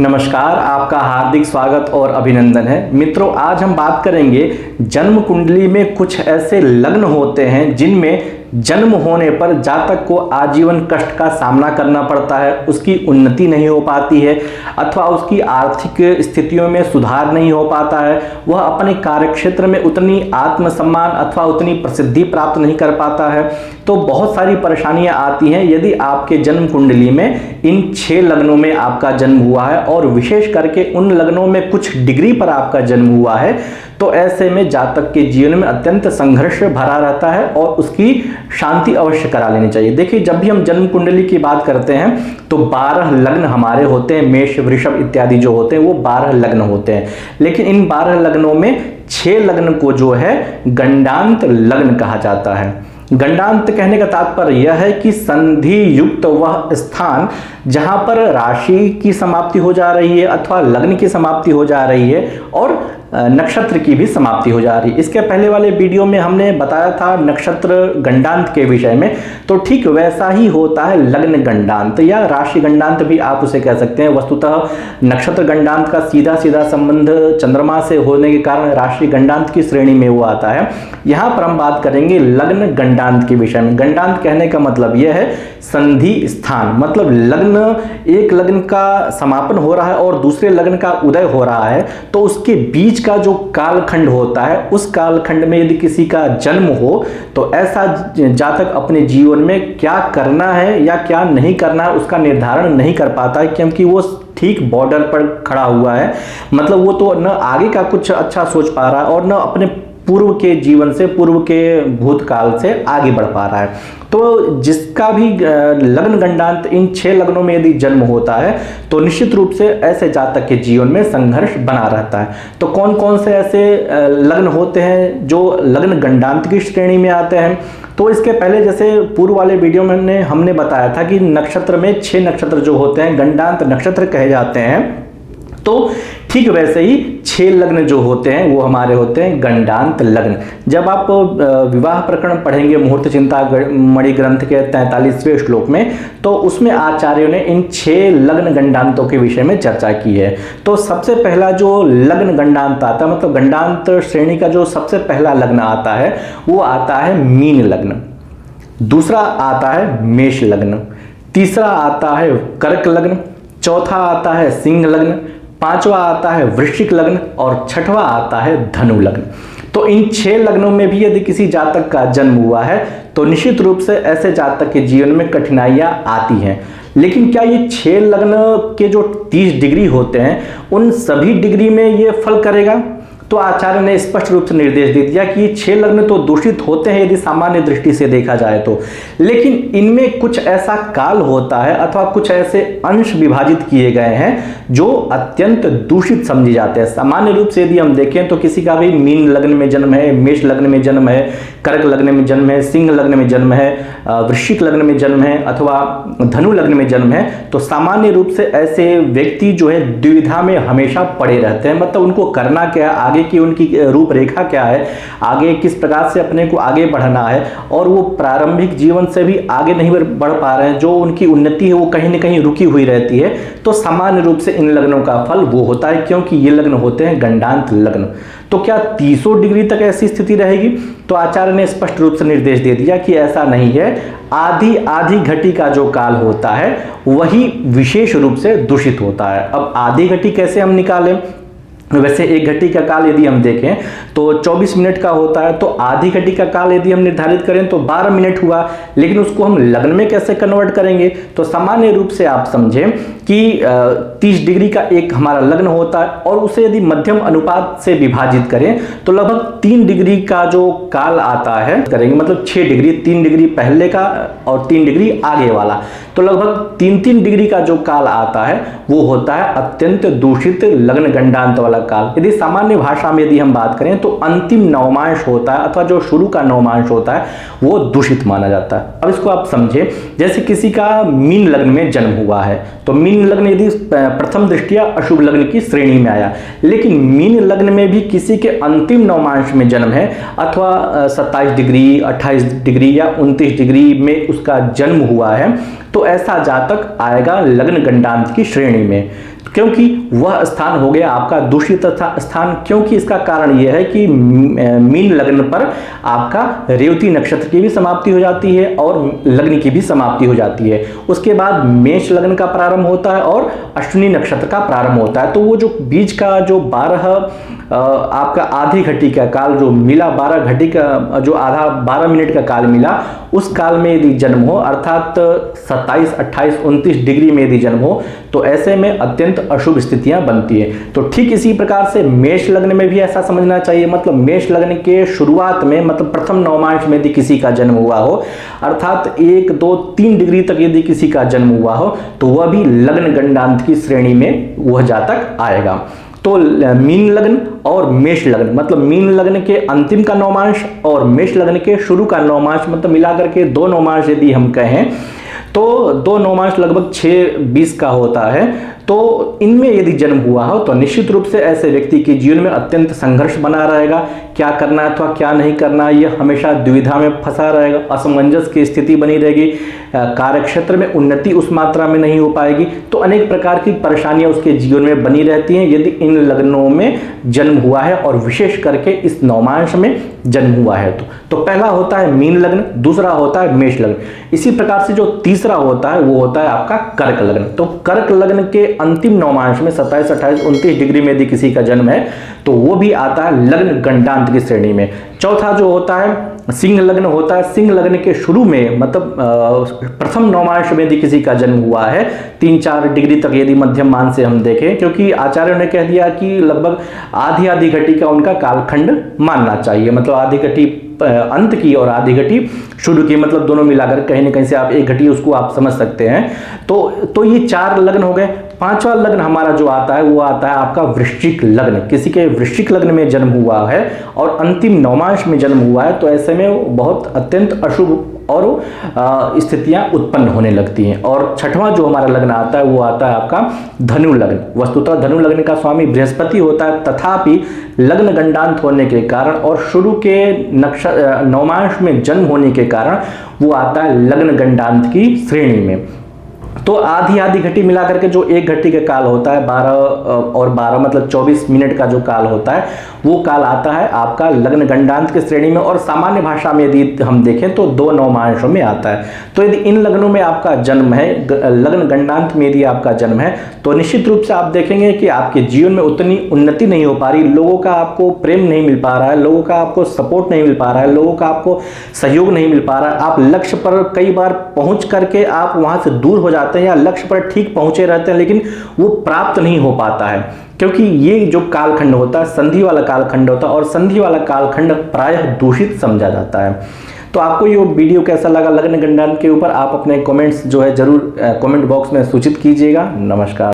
नमस्कार, आपका हार्दिक स्वागत और अभिनंदन है। मित्रों, आज हम बात करेंगे जन्म कुंडली में कुछ ऐसे लग्न होते हैं जिनमें जन्म होने पर जातक को आजीवन कष्ट का सामना करना पड़ता है, उसकी उन्नति नहीं हो पाती है अथवा उसकी आर्थिक स्थितियों में सुधार नहीं हो पाता है, वह अपने कार्यक्षेत्र में उतनी आत्मसम्मान अथवा उतनी प्रसिद्धि प्राप्त नहीं कर पाता है। तो बहुत सारी परेशानियां आती हैं यदि आपके जन्म कुंडली में इन 6 लग्नों में आपका जन्म हुआ है और विशेष करके उन लग्नों में कुछ डिग्री पर आपका जन्म हुआ है, तो ऐसे में जातक के जीवन में अत्यंत संघर्ष भरा रहता है और उसकी शांति अवश्य करा लेनी चाहिए। देखिए, जब भी हम जन्म कुंडली की बात करते हैं तो 12 लग्न हमारे होते हैं, मेष वृषभ इत्यादि जो होते हैं वो 12 लग्न होते हैं। लेकिन इन 12 लग्नों में 6 लग्न को जो है गंडांत लग्न कहा जाता है। गंडांत कहने का तात्पर्य यह है कि संधि युक्त वह स्थान जहां पर राशि की समाप्ति हो जा रही है अथवा लग्न की समाप्ति हो जा रही है और नक्षत्र की भी समाप्ति हो जा रही है। इसके पहले वाले वीडियो में हमने बताया था नक्षत्र गंडांत के विषय में, तो ठीक वैसा ही होता है लग्न गंडांत या राशि गंडांत भी आप उसे कह सकते हैं। वस्तुतः नक्षत्र गंडांत का सीधा सीधा संबंध चंद्रमा से होने के कारण राशि गंडांत की श्रेणी में वो आता है। यहाँ पर हम बात करेंगे लग्न गंडांत के विषय में। गंडांत कहने का मतलब यह है संधि स्थान, मतलब लग्न, एक लग्न का समापन हो रहा है और दूसरे लग्न का उदय हो रहा है, तो उसके बीच का जो कालखंड होता है उस कालखंड में यदि किसी का जन्म हो तो ऐसा जातक अपने जीवन में क्या करना है या क्या नहीं करना है उसका निर्धारण नहीं कर पाता है, क्योंकि वो ठीक बॉर्डर पर खड़ा हुआ है। मतलब वो तो न आगे का कुछ अच्छा सोच पा रहा है और न अपने पूर्व के जीवन से, पूर्व के भूतकाल से आगे बढ़ पा रहा है। तो जिसका भी लग्न गंडांत इन 6 लग्नों में यदि जन्म होता है तो निश्चित रूप से ऐसे जातक के जीवन में संघर्ष बना रहता है। तो कौन कौन से ऐसे लग्न होते हैं जो लग्न गंडांत की श्रेणी में आते हैं? तो इसके पहले जैसे पूर्व वाले वीडियो में हमने बताया था कि नक्षत्र में 6 नक्षत्र जो होते हैं गंडांत नक्षत्र कहे जाते हैं, तो ठीक वैसे ही 6 लग्न जो होते हैं वो हमारे होते हैं गंडांत लग्न। जब आप विवाह प्रकरण पढ़ेंगे मुहूर्त चिंता मणि ग्रंथ के 43वें श्लोक में, तो उसमें आचार्यों ने इन 6 लग्न गंडांतों के विषय में चर्चा की है। तो सबसे पहला जो लग्न गंडांत आता है, मतलब गंडांत श्रेणी का जो सबसे पहला लग्न आता है वो आता है मीन लग्न, दूसरा आता है मेष लग्न, तीसरा आता है कर्क लग्न, चौथा आता है सिंह लग्न, 5वां आता है वृश्चिक लग्न और 6वां आता है धनु लग्न। तो इन 6 लग्नों में भी यदि किसी जातक का जन्म हुआ है तो निश्चित रूप से ऐसे जातक के जीवन में कठिनाइयां आती हैं। लेकिन क्या ये 6 लग्न के जो 30 डिग्री होते हैं उन सभी डिग्री में ये फल करेगा? तो आचार्य ने स्पष्ट रूप से निर्देश दे दिया कि ये 6 लग्न तो दूषित होते हैं यदि सामान्य दृष्टि से देखा जाए तो, लेकिन इनमें कुछ ऐसा काल होता है अथवा कुछ ऐसे अंश विभाजित किए गए हैं जो अत्यंत दूषित समझे जाते हैं। सामान्य रूप से यदि हम देखें तो किसी का भी मीन लग्न में जन्म है, मेष लग्न में जन्म है, कर्क लग्न में जन्म है, सिंह लग्न में जन्म है, वृश्चिक लग्न में जन्म है अथवा धनु लग्न में जन्म है, तो सामान्य रूप से ऐसे व्यक्ति जो है द्विविधा में हमेशा पड़े रहते हैं। मतलब उनको करना क्या है, आगे की उनकी रूपरेखा क्या है, आगे किस प्रकार से अपने को आगे बढ़ना है, और वो प्रारंभिक जीवन से भी आगे नहीं बढ़ पा रहे हैं, जो उनकी उन्नति है वो कहीं ना कहीं रुकी हुई रहती है। तो सामान्य रूप से इन लग्नों का फल वो होता है, क्योंकि ये लग्न होते हैं गंडांत लग्न। तो क्या 30 डिग्री तक ऐसी स्थिति रहेगी? तो आचार्य ने स्पष्ट रूप से निर्देश दे दिया कि ऐसा नहीं है। आधी आधी घटी का जो काल होता है वही विशेष रूप से दूषित होता है। अब आधी घटी कैसे हम निकालें? वैसे एक घटी का काल यदि हम देखें तो 24 मिनट का होता है, तो आधी घटी का काल यदि हम निर्धारित करें तो 12 मिनट हुआ, लेकिन उसको हम लग्न में कैसे कन्वर्ट करेंगे? तो सामान्य रूप से आप समझें कि 30 डिग्री का एक हमारा लग्न होता है और उसे यदि मध्यम अनुपात से विभाजित करें तो लगभग 3 डिग्री का जो काल आता है करेंगे, मतलब 6 डिग्री, 3 डिग्री पहले का और 3 डिग्री आगे वाला, तो लगभग 3-3 डिग्री का जो काल आता है वो होता है अत्यंत दूषित लग्न गंडांत वाला काल। यदि सामान्य भाषा में यदि हम बात करें तो अंतिम नवमांश होता है अथवा जो शुरू का नवमांश होता है वो दूषित माना जाता है। अब इसको आप समझे, जैसे किसी का मीन लग्न में जन्म हुआ है तो मीन लग्न यदि प्रथम दृष्टिया अशुभ लग्न की श्रेणी में आया, लेकिन मीन लग्न में भी किसी के अंतिम नवमांश में जन्म है अथवा 27 डिग्री, 28 डिग्री या 29 डिग्री में उसका जन्म हुआ है, तो ऐसा जातक आएगा लग्न गंडांत की श्रेणी में। क्योंकि वह स्थान हो गया आपका दूषित स्थान। क्योंकि इसका कारण यह है कि मीन लग्न पर आपका रेवती नक्षत्र की भी समाप्ति हो जाती है और लग्न की भी समाप्ति हो जाती है। उसके बाद मेष लग्न का प्रारंभ होता है और अश्विनी नक्षत्र का प्रारंभ होता है। तो वो जो बीच का जो 12 आपका आधी घटी का काल जो मिला, 12 घटी का जो आधा 12 मिनट का काल मिला, उस काल में यदि जन्म हो अर्थात 27, 28, 29 डिग्री में यदि जन्म हो तो ऐसे में अत्यंत अशुभ स्थितियां बनती है। तो ठीक इसी प्रकार से मेष लग्न में भी ऐसा समझना चाहिए। मतलब मेष लग्न के शुरुआत में, मतलब प्रथम नवमांश में यदि किसी का जन्म हुआ हो अर्थात 1, 2, 3 डिग्री तक यदि किसी का जन्म हुआ हो तो वह भी लग्न गंडांत की श्रेणी में वह जातक आएगा। तो मीन लग्न और मेष लग्न, मतलब मीन लग्न के अंतिम का नवमांश और मेष लग्न के शुरू का नवमांश, मतलब मिलाकर के 2 नवमांश यदि हम कहें तो 2 नवमांश लगभग 6-20 का होता है। तो इनमें यदि जन्म हुआ हो तो निश्चित रूप से ऐसे व्यक्ति के जीवन में अत्यंत संघर्ष बना रहेगा। क्या करना है अथवा क्या नहीं करना, यह हमेशा दुविधा में फंसा रहेगा, असमंजस की स्थिति बनी रहेगी, कार्यक्षेत्र में उन्नति उस मात्रा में नहीं हो पाएगी। तो अनेक प्रकार की परेशानियां उसके जीवन में बनी रहती हैं यदि इन लग्नों में जन्म हुआ है और विशेष करके इस नवमांश में जन्म हुआ है। तो पहला होता है मीन लग्न, दूसरा होता है मेष लग्न। इसी प्रकार से जो तीसरा होता है वो होता है आपका कर्क लग्न। तो कर्क लग्न के अंतिम नवमांश में 27, 28, 29 डिग्री में यदि किसी का जन्म है तो वो भी आता है लग्न गंडांत की श्रेणी में। चौथा जो होता है सिंह लग्न होता है। सिंह लग्न के शुरू में, मतलब प्रथम नवमांश में यदि किसी का जन्म हुआ है 3-4 डिग्री तक यदि मध्यम मान से हम देखें, क्योंकि आचार्यों ने कह दिया कि लगभग आधी घटी का उनका कालखंड मानना चाहिए। मतलब आधी घटी अंत की और आधी घटी शुरू की, मतलब दोनों मिलाकर कहीं ना कहीं से आप एक घटी उसको आप समझ सकते हैं। तो ये 4 लग्न हो गए। 5वां लग्न हमारा जो आता है वो आता है आपका वृश्चिक लग्न। किसी के वृश्चिक लग्न में जन्म हुआ है और अंतिम नवमांश में जन्म हुआ है तो ऐसे में बहुत अत्यंत अशुभ और स्थितियां उत्पन्न होने लगती हैं। और 6वां जो हमारा लग्न आता है वो आता है आपका धनु लग्न। वस्तुतः धनु लग्न का स्वामी बृहस्पति होता है, तथापि लग्न गंडांत होने के कारण और शुरू के नवमांश में जन्म होने के कारण वो आता है लग्न गंडांत की श्रेणी में। तो आधी घटी मिलाकर के जो 1 घटी का काल होता है 12 और 12 मतलब 24 मिनट का जो काल होता है वो काल आता है आपका लग्न गंडांत की श्रेणी में। और सामान्य भाषा में यदि हम देखें तो 2 नवमांशों में आता है। तो यदि इन लग्नों में आपका जन्म है, लग्न गंडांत में यदि आपका जन्म है तो निश्चित रूप से आप देखेंगे कि आपके जीवन में उतनी उन्नति नहीं हो पा रही, लोगों का आपको प्रेम नहीं मिल पा रहा है, लोगों का आपको सपोर्ट नहीं मिल पा रहा है, लोगों का आपको सहयोग नहीं मिल पा रहा है। आप लक्ष्य पर कई बार पहुंच करके आप वहां से दूर हो जाते हैं या लक्ष्य पर ठीक पहुंचे रहते हैं लेकिन वो प्राप्त नहीं हो पाता है, क्योंकि ये जो कालखंड होता है संधि वाला कालखंड होता है और संधि वाला कालखंड प्रायः दूषित समझा जाता है। तो आपको ये वीडियो कैसा लगा लग्न गंडांत के ऊपर, आप अपने कमेंट्स जो है जरूर कमेंट बॉक्स में सूचित कीजिएगा। नमस्कार।